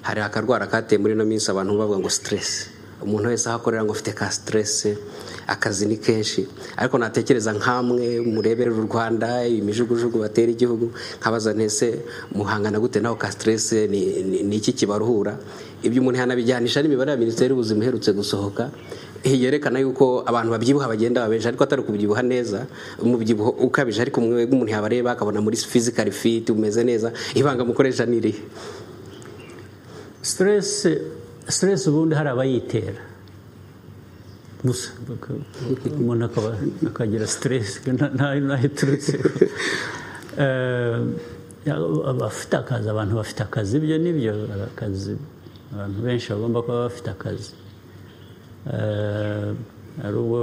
hari akarwara kateye muri no minsi abantu bavuga ngo stress. Umuntu wese ahakorera ngo ufite ka stress, akazi ni kenshi. Ariko natekereza nkamwe murebera u Rwanda imijugujugu batera igihugu, nkabaza ntese muhangana gute naho ka stress ni iki kibaruhura? Ibyo umuntu yanabijyanisha n'imibare ya Minisiteri y'Ubuzima iherutse gusohoka yerekana yuko abantu babyibuha bagenda babeje, ariko atari kubyibuha neza, umubyibuho ukabije, ariko umuntu yabareba akabona muri physical fit umeze neza. Ibanga mukoresha niri stress ubundi hari abayitera gusa umuntu akagira stress ntahiturutse. Abafite akazi, abantu bafite akazi, ibyo nibyo akazi, abantu benshi bagomba kuba bafite akazi. Ari ubwo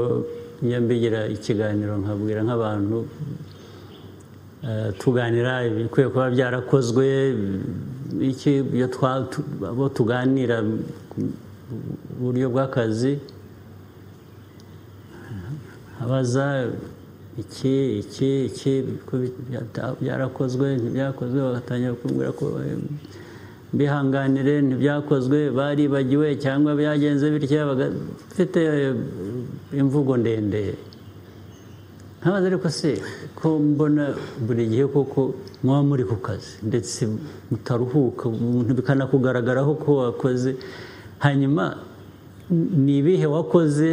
nyambigira ikiganiro nkabwira nk'abantu tuganira ibikwiye kuba byarakozwe, iki byo abo tuganira uburyo bw'akazi, abaza iki byarakozwe ntibyakozwe, bagatangira kumbwira ko bihanganire ntibyakozwe, baribagiwe cyangwa byagenze bityo, bagafite imvugo ndende. Nkabaza ariko se ko mbona buri gihe koko muba muri ku kazi ndetse mutaruhuka, umuntu bikanakugaragaraho ko wakoze, hanyuma ni ibihe wakoze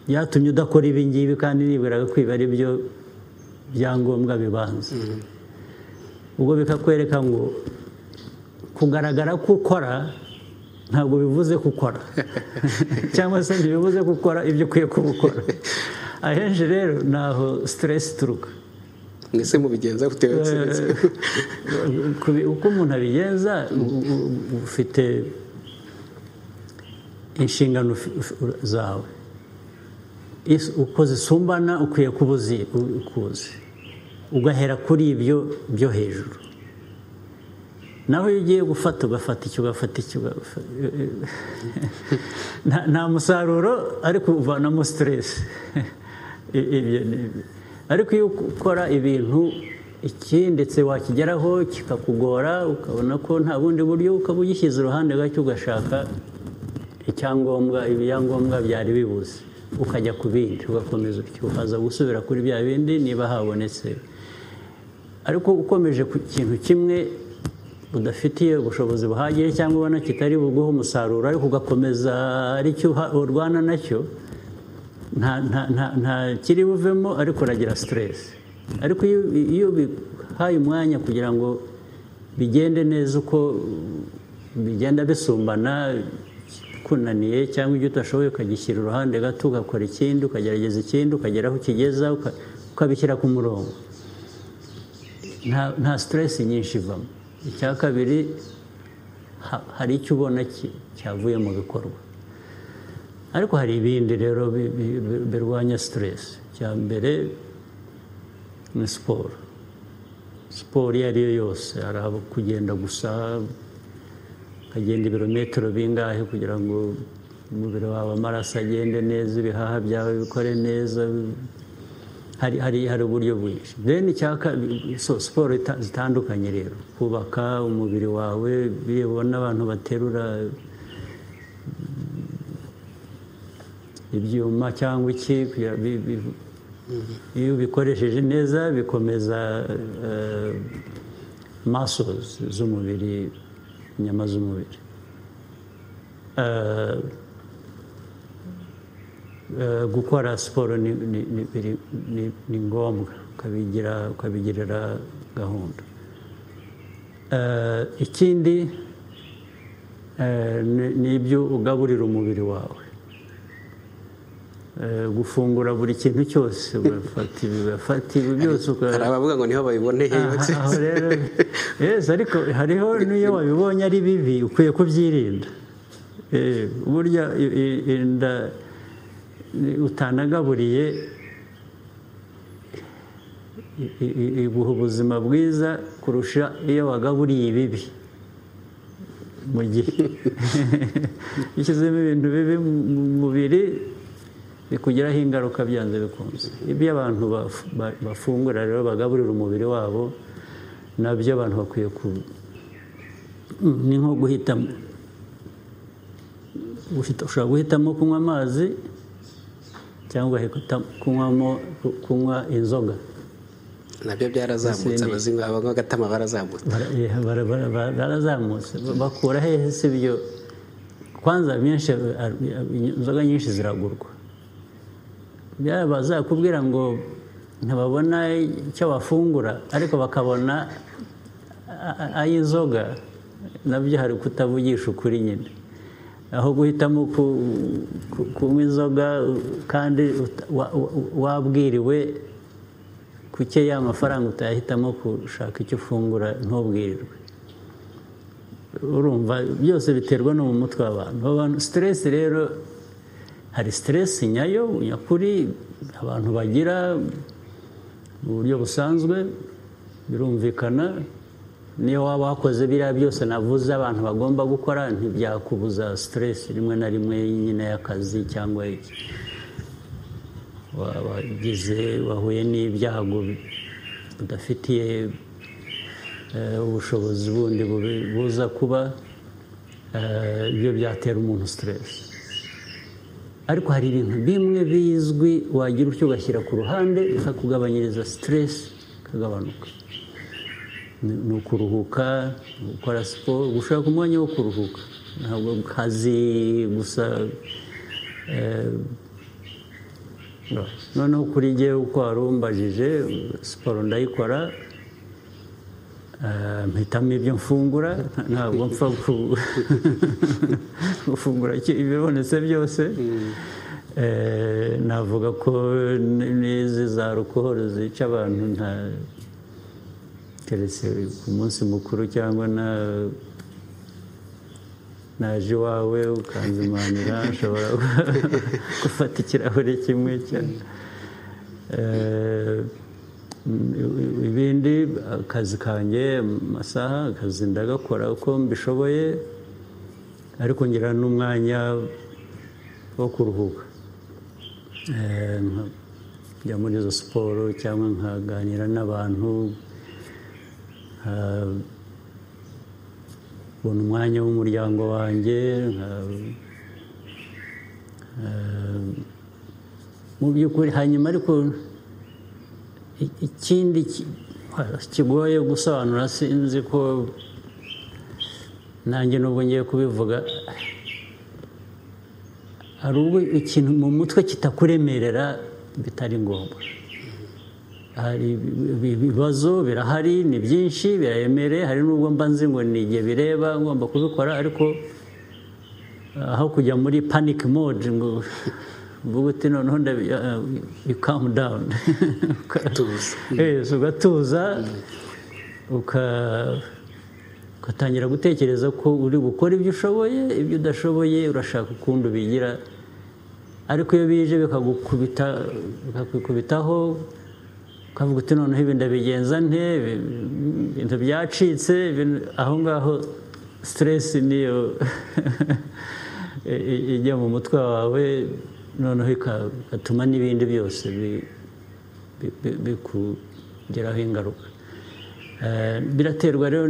byatumye udakora ibi ngibi kandi nibwiraga ko ibi ari byo byangombwa bibanza. Ubwo bikakwereka ngo kugaragara ko ukora ntabwo bivuze gukora cyangwa se ntibivuze gukora ibyo ukwiye kubukora. Ahenshi rero naho stress ituruka. Mwese mubigenza gutewe stress uko umuntu abigenza, ufite inshingano zawe, uko zisumbana ukwiye kubuzi ugahera kuri ibyo byo hejuru. Naho iyo ugiye ugafata icyo nta musaruro ariko uvanamo stress. Ariko iyo ukora ibintu iki ndetse wakigeraho kikakugora, ukabona ko nta bundi buryo, ukaba ugishyize uruhande gake ugashaka ibyangombwa byari bibuze, ukajya ku bindi, ugakomeza ukaza gusubira kuri bya bindi niba habonetse. Ariko ukomeje ku kintu kimwe udafitiye ubushobozi buhagije cyangwa ubona kitari buguhe umusaruro, ariko ugakomeza aricyo urwana nacyo, nta kiri buvemo, ariko uragira stress. Ariko iyo bihaye umwanya kugira ngo bigende neza, uko bigenda bisumbana, kunaniye cyangwa ibyo utashoboye ukagishyira uruhande gato, ugakora ikindi, ukagerageza ikindi, ukagera aho ukigeza, ukabishyira ku murongo, nta stress nyinshi ivamo. Icya kabiri, hari icyo ubona cyavuye mu bikorwa. Ariko hari ibindi rero birwanya stress. Icya mbere ni siporo. Siporo iyo ari yo yose, hari abo kugenda gusa, ukagenda ibirometero bingahe kugira ngo umubiri wawe amaraso agende neza, ibihaha byawe bikore neza. Hari uburyo bwinshi. Then siporo zitandukanye rero, kubaka umubiri wawe, bibona abantu baterura ibyuma cyangwa iki, iyo ubikoresheje neza bikomeza muscles z'umubiri, inyama z'umubiri. Gukora siporo ni ngombwa, ukabigirira gahunda. Ikindi ni ibyo ugaburira umubiri wawe. Gufungura buri kintu cyose, ugafata ibi byose. Hari abavuga ngo niho babiboneye. Aho rero ariko hariho n'iyo wabibonye ari bibi ukwiye kubyirinda. Burya inda utanagaburiye iguha ubuzima bwiza kurusha iyo wagaburiye ibibi mu gihe ishyizemo ibintu bibi mu mubiri, bikugiraho ingaruka byanze bikunze. Ibyo abantu bafungura rero bagaburira umubiri wabo nabyo abantu bakwiye ni nko guhitamo, ushobora guhitamo kunywa amazi cyangwa kunywa inzoga. nabyo byarazamutse, abanywa agatama barazamutse. Barazamutse bakura hehe se ibyo? Kwanza inzoga nyinshi ziragurwa, bazakubwira ngo ntibabona icyo bafungura ariko bakabona ay'inzoga, nabyo hari kutavugisha ukuri nyine. Aho guhitamo kunywa inzoga kandi wabwiriwe kuke y'amafaranga utayahitamo gushaka icyo ufungura ntubwirirwe. Urumva byose biterwa no mu mutwe w'abantu. Stress rero, hari stress nyayo nyakuri abantu bagira mu buryo busanzwe, birumvikana. Niyo waba wakoze biriya byose navuze abantu bagomba gukora, ntibyakubuza stress rimwe na rimwe nyine y'akazi cyangwa iki. Wahuye n'ibyago udafitiye ubushobozi bundi buza kuba, ibyo byatera umuntu stress. Ariko hari ibintu bimwe bizwi wagira utyo ugashyira ku ruhande bikakugabanyiriza stress ikagabanuka. Ni ukuruhuka, gukora siporo, gushaka umwanya wo kuruhuka, ntabwo kazi gusa. Noneho kuri jye uko warumbajije, siporo ndayikora, mpitamo ibyo mfungura, ntabwo mpfa gufungura ibibonetse byose. Navuga ko n'izi za alcohol zica abantu, keretse ku munsi mukuru cyangwa naje iwawe ukanzimanira, nshobora gufata ikirahure kimwe ibindi. Akazi kanjye, amasaha, akazi ndagakora uko mbishoboye, ariko ngira n'umwanya wo kuruhuka, njya muri izo siporo cyangwa nkaganira n'abantu, kubona umwanya w'umuryango wanjye, mu by'ukuri. Hanyuma ariko ikindi kigoye gusobanura, sinzi ko nanjye nubwo ngiye kubivuga, hari ubwo ikintu mu mutwe kitakuremerera bitari ngombwa. Hari ibibazo birahari, ni byinshi, biraremereye. Hari n'ubwo mba nzi ngo ni igihe bireba ngomba kubikora, ariko aho kujya muri panic mode ngo mvuga uti noneho you calm down, ugatuza, ugatangira gutekereza ko uri gukora ibyo ushoboye, ibyo udashoboye urashaka ukundi ubigira. Ariko iyo bije bikakubitaho, ukavuga uti noneho ibi ndabigenza nte, ibintu byacitse. Aho ngaho stress niyo ijya mu mutwe wawe, noneho igatuma n'ibindi byose bikugeraho ingaruka. Biraterwa rero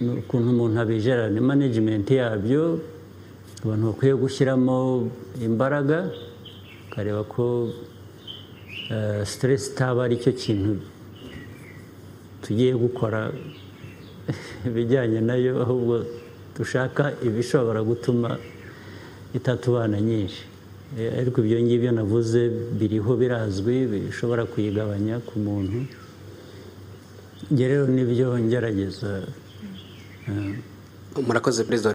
n'ukuntu umuntu abijera, ni management yabyo. Abantu bakwiye gushyiramo imbaraga, ukareba ko stress itaba ari cyo kintu tugiye gukora ibijyanye nayo, ahubwo dushaka ibishobora gutuma itatubana nyinshi. Ariko ibyo ngibyo navuze biriho, birazwi, bishobora kuyigabanya ku muntu. Njye rero nibyo ngerageza. Murakoze Perezida.